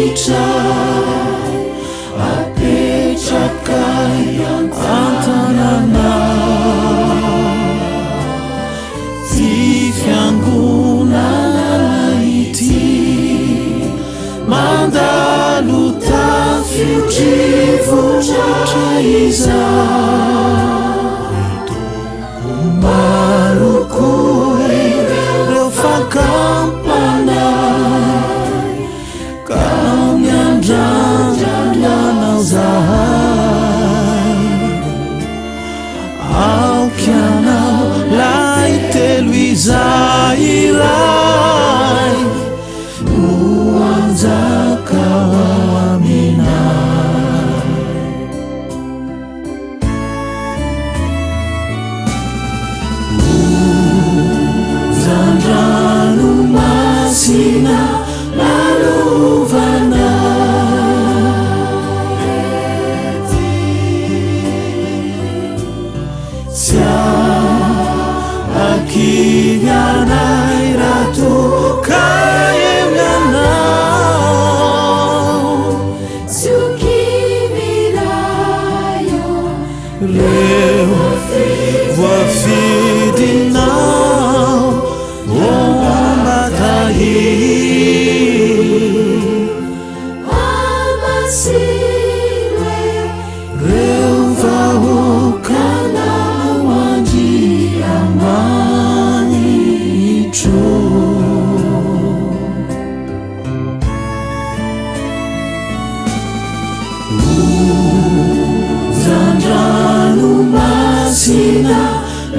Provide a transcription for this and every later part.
voninahitray apetrakay an-tananao ty fiangonana ity mandalo tafio-drivotra izay marokoy reo fakampanay ka miandrandralanao zahay aokianao lay telo izay iray no anjakao aminay ozan-dranomasina lalovana tsy akivy anay raha toka eminanao tsy okivirayo reo voafidinao momba tahir amasire reo vahoakanao andriamanitro ozan-dranomasina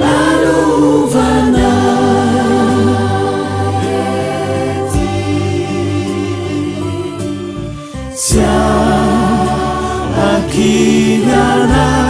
lalovana tsy akivy anay